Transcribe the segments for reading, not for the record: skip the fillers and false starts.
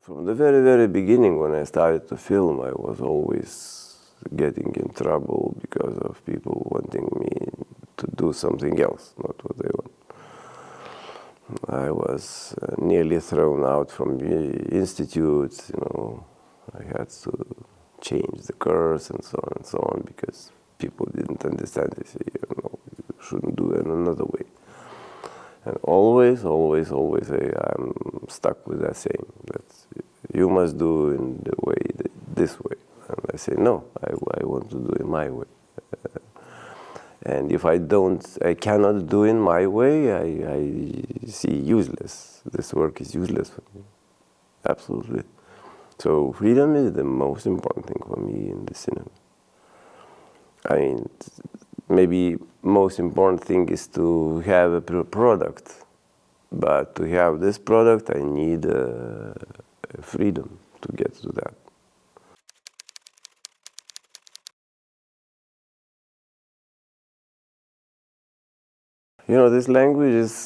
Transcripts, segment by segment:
From the very, very beginning, when I started to film, I was always getting in trouble because of people wanting me to do something else, not what they want. I was nearly thrown out from the institute, I had to change the course and so on, because people didn't understand. They say, you shouldn't do it another way. And always, I'm stuck with that saying, that you must do in the way, this way. And I say, no, I want to do it my way. And if I cannot do it my way, I see useless. This work is useless for me. Absolutely. So freedom is the most important thing for me in the cinema. I mean, maybe most important thing is to have a product. But to have this product, I need freedom to get to that. This language is,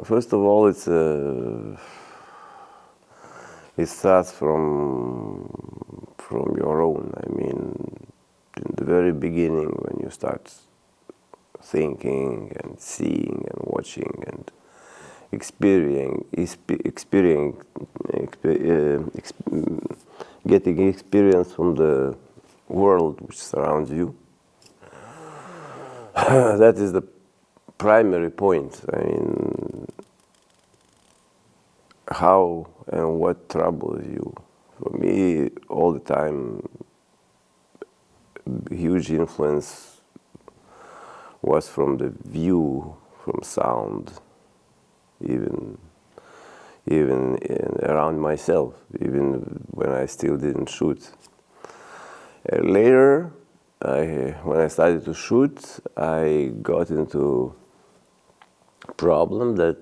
first of all, it starts from your own. I mean, in the very beginning, when you start thinking and seeing and watching and getting experience from the world which surrounds you, that is the primary point. I mean, how and what troubles you. For me, all the time, huge influence was from the view, from sound, even around myself, even when I still didn't shoot. Later, when I started to shoot, I got into problem that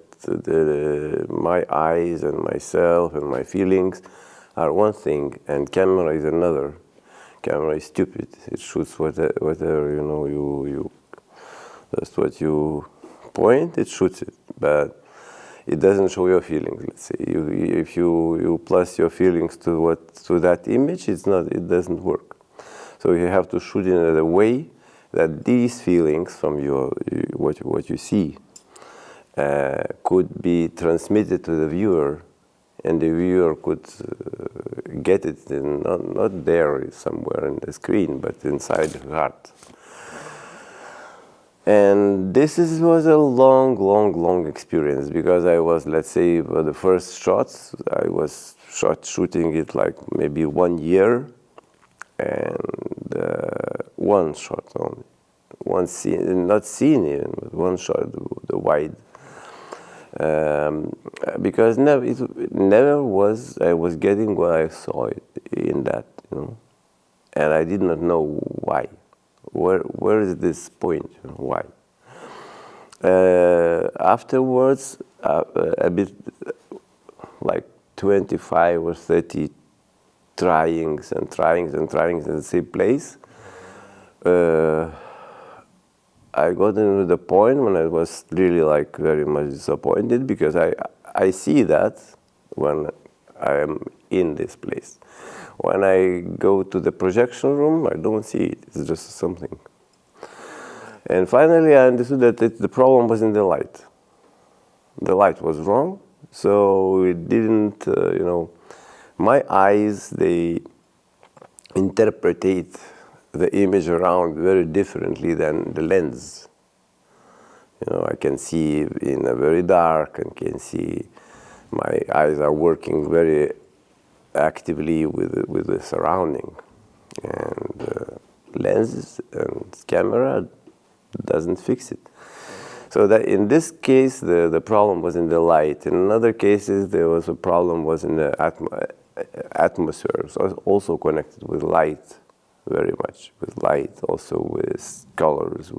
my eyes and myself and my feelings are one thing, and camera is another. Camera is stupid. It shoots whatever you that's what you point, it shoots it, but it doesn't show your feelings. Let's say if you plus your feelings to that image, it doesn't work. So you have to shoot it in a way that these feelings from what you see could be transmitted to the viewer, and the viewer could get it not there somewhere in the screen, but inside the heart. And this was a long experience, because I was, let's say, for the first shots, I was shooting it like maybe 1 year, and one shot only. One scene, not scene even, but one shot, the wide. Because it never was, I was getting what I saw in that, and I did not know why. Where is this point? Why? Afterwards, a bit like 25 or 30 tryings in the same place, I got into the point when I was really like very much disappointed, because I see that when I am in this place. When I go to the projection room, I don't see it. It's just something. And finally, I understood that the problem was in the light. The light was wrong, so it didn't, my eyes, they interpretate the image around very differently than the lens. I can see in a very dark, and can see my eyes are working very actively with the surrounding, and lenses and camera doesn't fix it. So that in this case the problem was in the light. In other cases there was a problem was in the atmosphere, so also connected with light, very much with light, also with colors,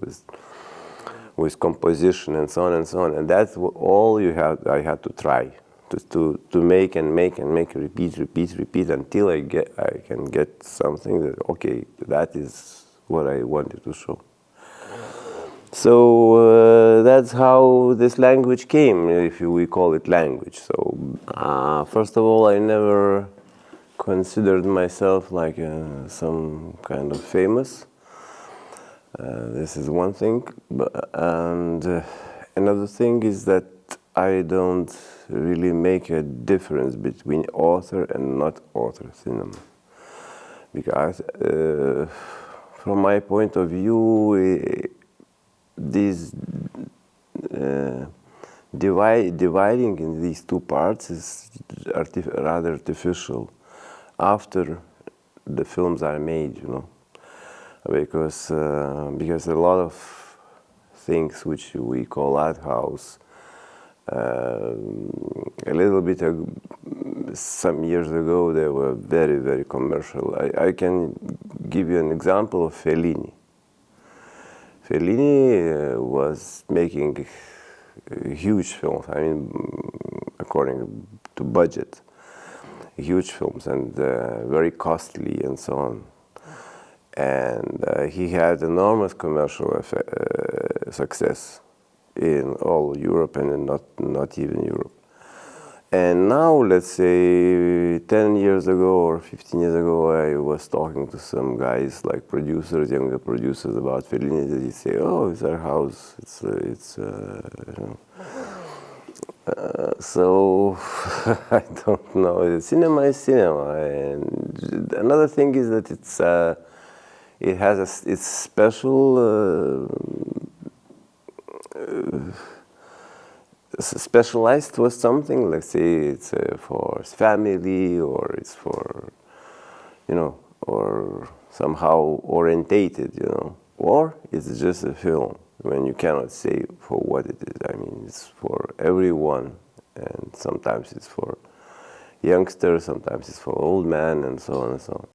with composition, and so on, and that's all I had to try to make and repeat until I can get something that, okay, that is what I wanted to show. So that's how this language came, if we call it language. So first of all, I never considered myself like some kind of famous. This is one thing, and another thing is that I don't really make a difference between author and not author cinema, because from my point of view, this dividing in these two parts is rather artificial after the films are made, you know, because a lot of things which we call art house, a little bit some years ago they were very, very commercial. I can give you an example of Fellini. Fellini was making huge films, I mean, according to budget, huge films, and very costly and so on. And he had enormous commercial success in all Europe and not even Europe. And now, let's say 10 years ago or 15 years ago, I was talking to some guys, like producers, younger producers, about Fellini. They say, "Oh, it's our house. It's you know." So I don't know. Cinema is cinema, and another thing is that it has its special. Specialized was something, let's say it's for family, or it's for, you know, or somehow orientated, you know, or it's just a film when you cannot say for what it is. I mean, it's for everyone, and sometimes it's for youngsters, sometimes it's for old men, and so on and so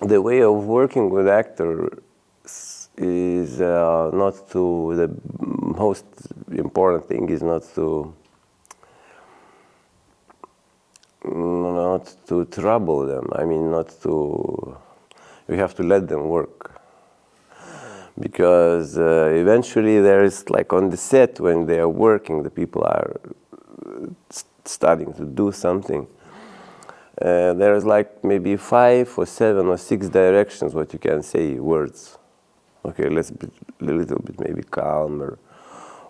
on. The way of working with actors is not to, the most important thing is not to trouble them. I mean, you have to let them work. Because eventually there is, like on the set, when they are working, the people are starting to do something. There is like maybe 5 or 7 or 6 directions what you can say, words. Okay, let's be a little bit maybe calmer,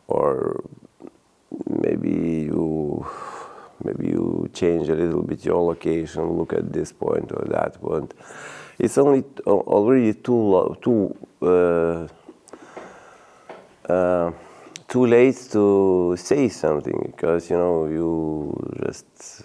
or maybe you change a little bit your location, look at this point or that point. It's only already too late to say something, because, you know, you just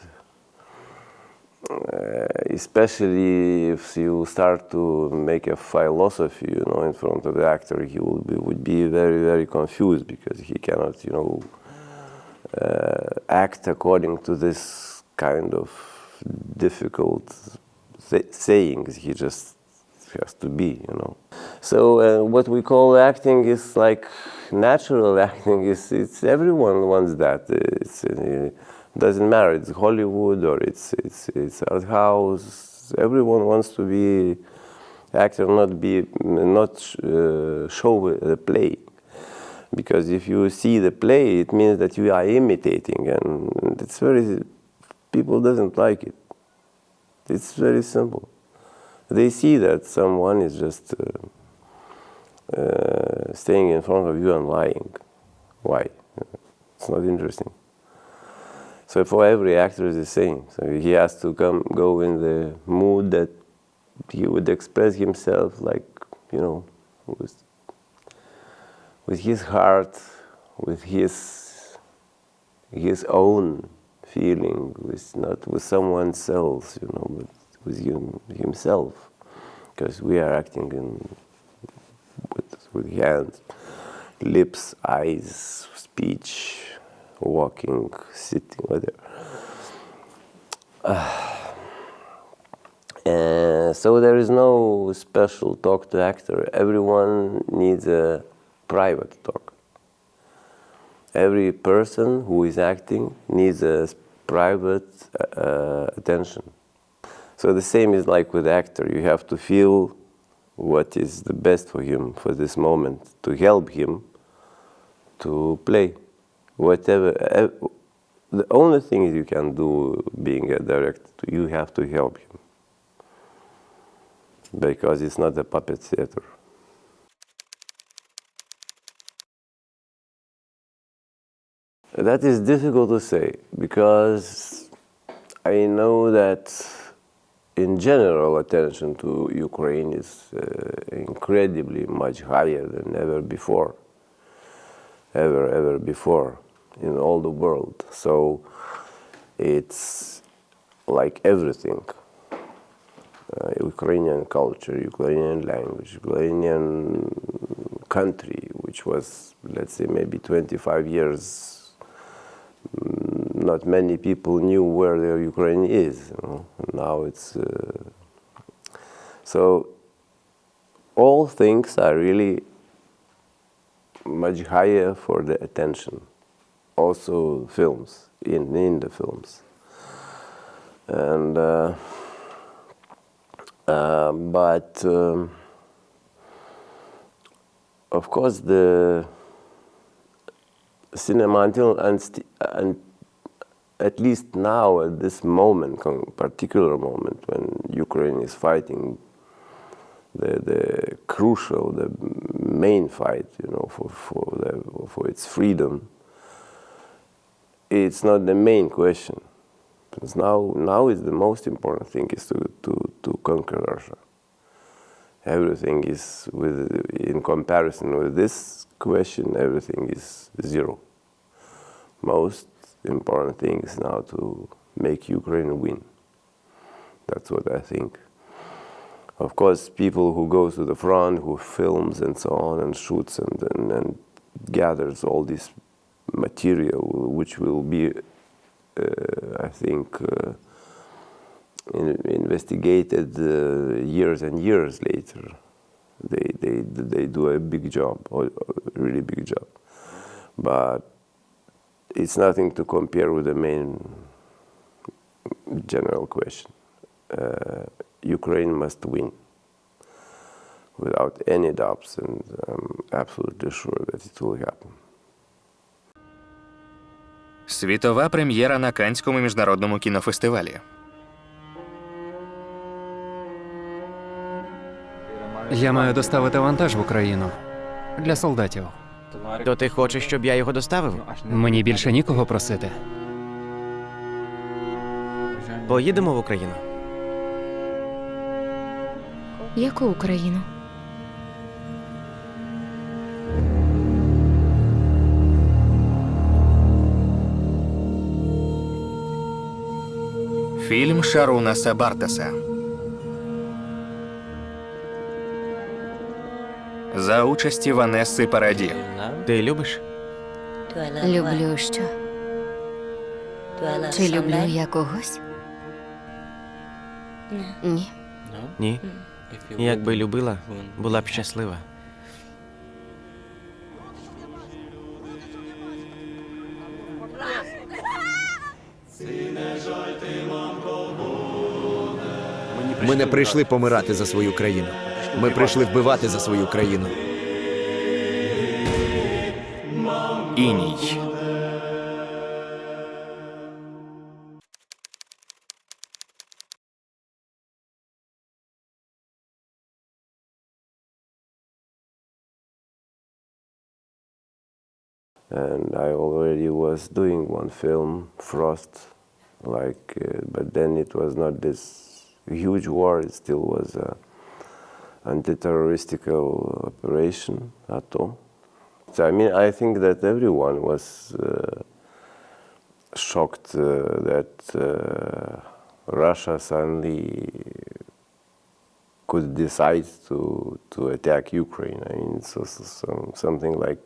especially if you start to make a philosophy, you know, in front of the actor, he would be very, very confused, because he cannot, you know, act according to this kind of difficult sayings. He just has to be, you know. So what we call acting is like natural acting. It's everyone wants that. Doesn't matter. It's Hollywood or it's art house. Everyone wants to be actor, not show the play. Because if you see the play, it means that you are imitating, and it's very, people doesn't like it. It's very simple. They see that someone is just staying in front of you and lying. Why? It's not interesting. So for every actor is the same. So he has to go in the mood that he would express himself, like, you know, with his heart, with his own feeling, not with someone else, you know, but with himself, because we are acting with hands, lips, eyes, speech, walking, sitting, whatever. So there is no special talk to actor. Everyone needs a private talk. Every person who is acting needs a private attention. So the same is like with the actor. You have to feel what is the best for him for this moment, to help him to play. Whatever. The only thing you can do being a director, you have to help him. Because it's not a puppet theater. That is difficult to say, because I know that in general attention to Ukraine is incredibly much higher than ever before. Ever before in all the world. So it's like everything. Ukrainian culture, Ukrainian language, Ukrainian country, which was, let's say, maybe 25 years, not many people knew where the Ukraine is. You know? Now it's... So all things are really much higher for the attention. Also films, in the films. And but of course the cinema and at least now at this moment, particular moment when Ukraine is fighting the crucial, the main fight, you know, for its freedom, it's not the main question. Because now is the most important thing is to conquer Russia. Everything is in comparison with this question, everything is zero. Most important thing is now to make Ukraine win. That's what I think. Of course, people who go to the front, who films and so on, and shoots and gathers all this material, which will be, I think, investigated years and years later. They do a big job, a really big job. But it's nothing to compare with the main general question. Ukraine must win, without any doubts, and I'm absolutely sure that it will happen. Світова прем'єра на Каннському міжнародному кінофестивалі. Я маю доставити вантаж в Україну. Для солдатів. То ти хочеш, щоб я його доставив? Мені більше нікого просити. Поїдемо в Україну. Яку Україну? Фільм Шарунаса Бартаса. За участі Ванесси Параді. Ти любиш? Люблю що? Чи люблю я когось? Ні. Ні. Якби любила, була б щаслива. Ми не прийшли помирати за свою країну. Ми прийшли вбивати за свою країну. Іній. And I already was doing one film, Frost, but then it was not this huge war. It still was a anti-terroristical operation, ATO. So, I mean, I think that everyone was shocked that Russia suddenly could decide to attack Ukraine. I mean, it's also something like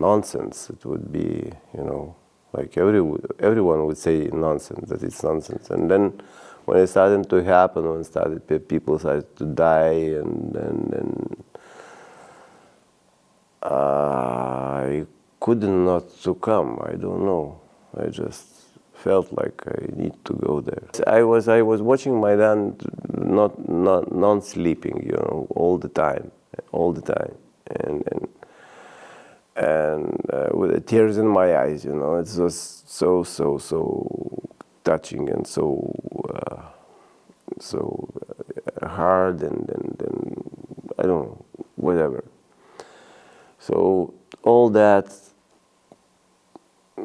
nonsense. It would be, you know, like everyone would say nonsense, that it's nonsense. And then when it started to happen, when people started to die, and I couldn't not to come. I don't know. I just felt like I need to go there. I was watching Maidan not non-sleeping, you know, all the time, and with the tears in my eyes, you know. It was so touching and so hard and I don't know, whatever. So all that,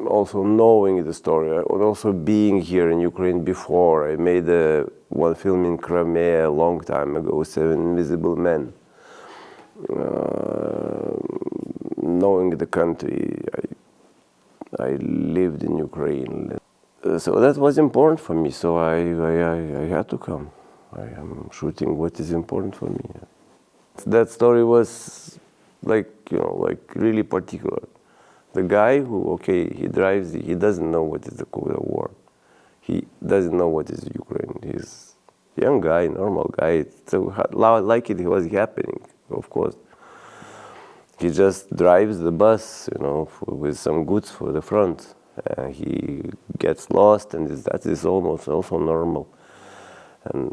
also knowing the story, and also being here in Ukraine before. I made one film in Crimea a long time ago, Seven Invisible Men. Knowing the country, I lived in Ukraine. So that was important for me, so I had to come. I am shooting what is important for me. That story was like, you know, like really particular. The guy who, okay, he drives, he doesn't know what is the war. He doesn't know what is Ukraine. He's a young guy, normal guy. So like it was happening, of course. He just drives the bus, you know, with some goods for the front. He gets lost, and that is almost also normal. And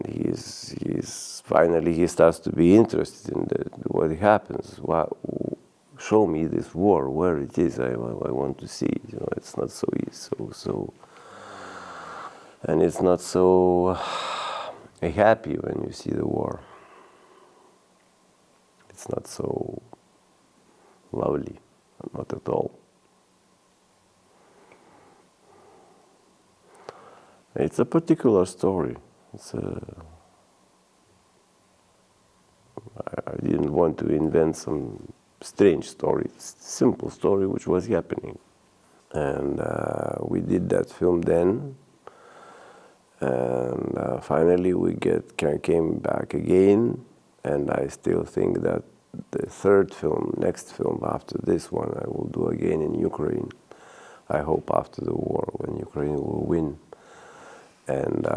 he's finally he starts to be interested in what happens. Show me this war, where it is. I want to see it. You know, it's not so easy, and it's not so happy when you see the war. It's not so lovely, not at all. It's a particular story. I didn't want to invent some strange story. It's a simple story which was happening. And we did that film then. And finally we came back again. And I still think that the next film after this one, I will do again in Ukraine. I hope after the war, when Ukraine will win. And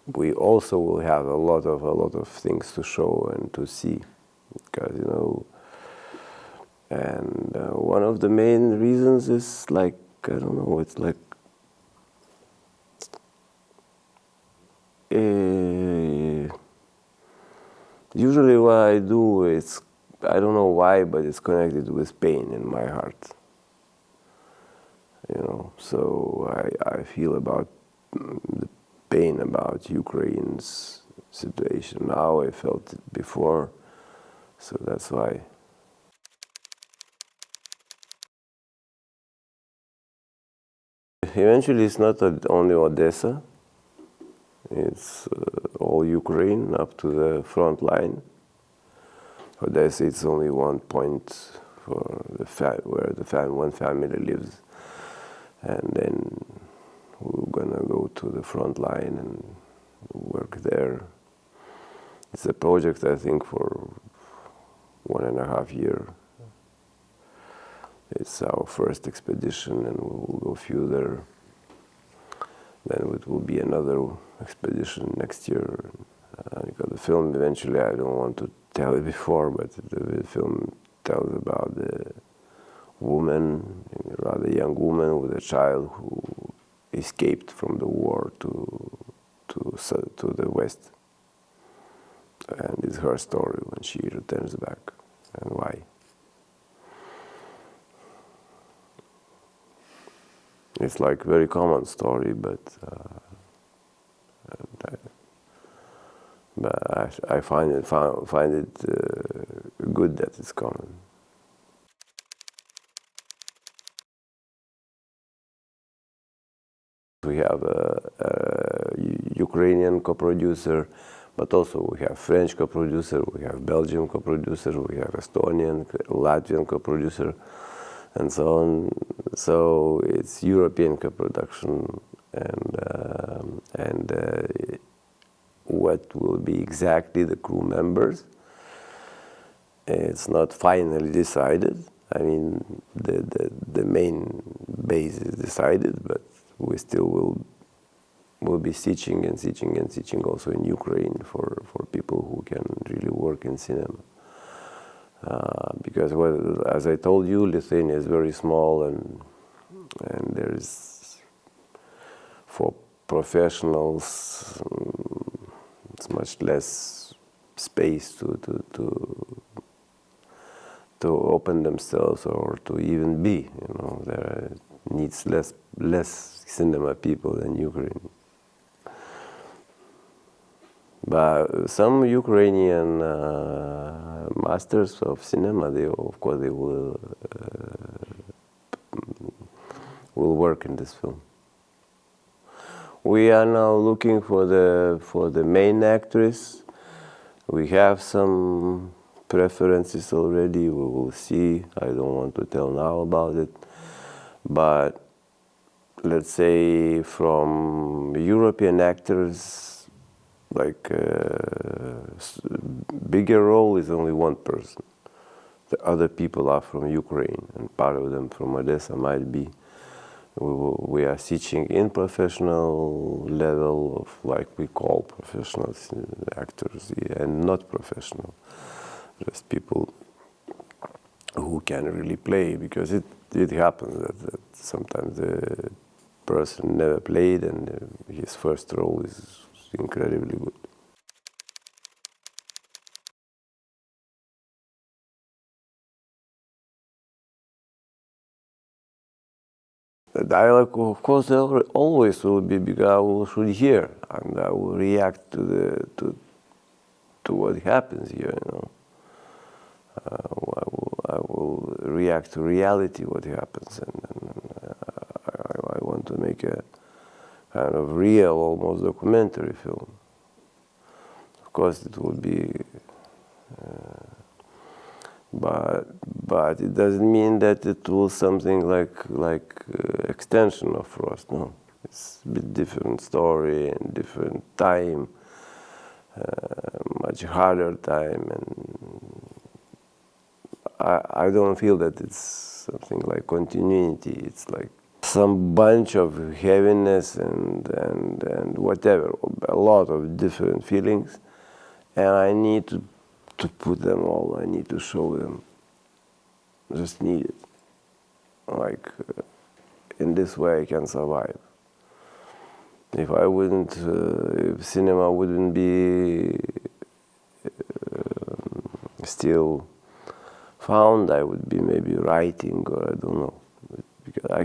we also will have a lot of things to show and to see, because, you know, and one of the main reasons is like, I don't know, it's like usually what I do is, I don't know why, but it's connected with pain in my heart. You know, so I feel about the pain about Ukraine's situation now. I felt it before, so that's why. Eventually, it's not only Odessa. It's all Ukraine up to the front line. Odessa, it's only one point for where one family lives, and then we're gonna go to the front line and work there. It's a project, I think, for 1.5 years. It's our first expedition, and we will go further. Then it will be another expedition next year. Because the film, eventually, I don't want to tell it before, but the film tells about the woman, a rather young woman with a child who escaped from the war to the West. And it's her story when she returns back, and why. It's like very common story, but I find it good that it's common. We have a Ukrainian co-producer, but also we have French co-producer, we have Belgian co-producer, we have Estonian, Latvian co-producer, and so on. So it's European co-production, and what will be exactly the crew members, it's not finally decided. I mean, the main base is decided, but we still will be teaching also in Ukraine for people who can really work in cinema. Because, as I told you, Lithuania is very small, and there is, for professionals, it's much less space to open themselves or to even be, you know. There needs less cinema people than Ukraine. But some Ukrainian masters of cinema, they of course they will work in this film. We are now looking for the main actress. We have some preferences already. We will see. I don't want to tell now about it. But let's say from European actors, like bigger role is only one person. The other people are from Ukraine, and part of them from Odessa might be. We are teaching in professional level of, like we call professional actors, and not professional, just people who can really play, because it happens that sometimes the person never played and his first role is incredibly good. The dialogue, of course, always will be, because I should hear and I will react to what happens here. You know, I will react to reality, what happens, and I want to make a kind of real, almost documentary film. Of course, it will be, but it doesn't mean that it will something like extension of Frost. No, it's a bit different story and different time, much harder time, and I don't feel that it's something like continuity. It's like some bunch of heaviness and whatever, a lot of different feelings, and I need to put them all. I need to show them. Just need it. Like in this way, I can survive. If I wouldn't, if cinema wouldn't be still found, I would be maybe writing, or I don't know. Because I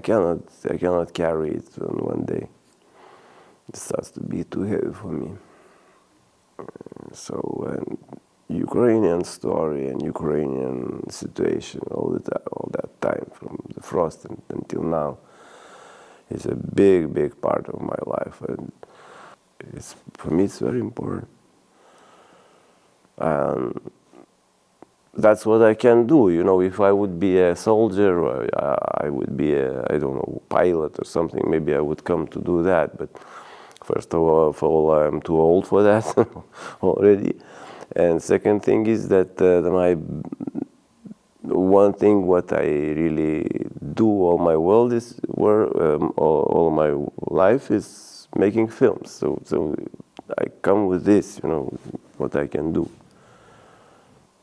cannot carry it on one day. It starts to be too heavy for me. So, and Ukrainian story and Ukrainian situation all that time from the Frost until now is a big part of my life, and for me it's very important. That's what I can do. You know, if I would be a soldier, or I would be I don't know, pilot or something, maybe I would come to do that. But first of all, I'm too old for that already. And second thing is that one thing what I really do all my my life is making films. So I come with this, you know, what I can do.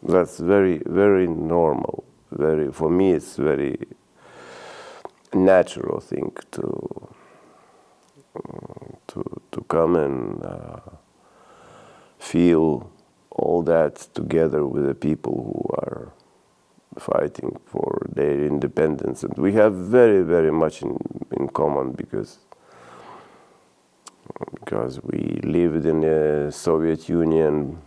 That's very normal. For me, it's very natural thing to come and feel all that together with the people who are fighting for their independence. And we have very much in common, because we lived in the Soviet Union.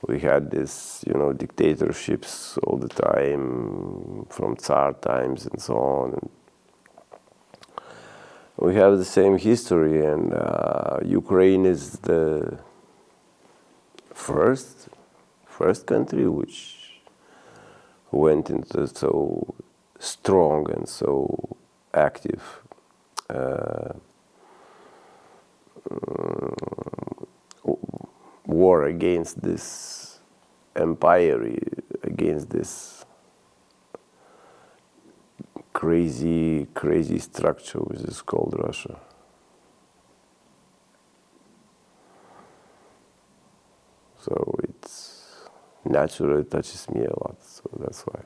We had this, you know, dictatorships all the time, from Tsar times and so on. And we have the same history, and Ukraine is the first country which went into so strong and so active war against this empire, against this crazy structure which is called Russia. So it's naturally touches me a lot, so that's why.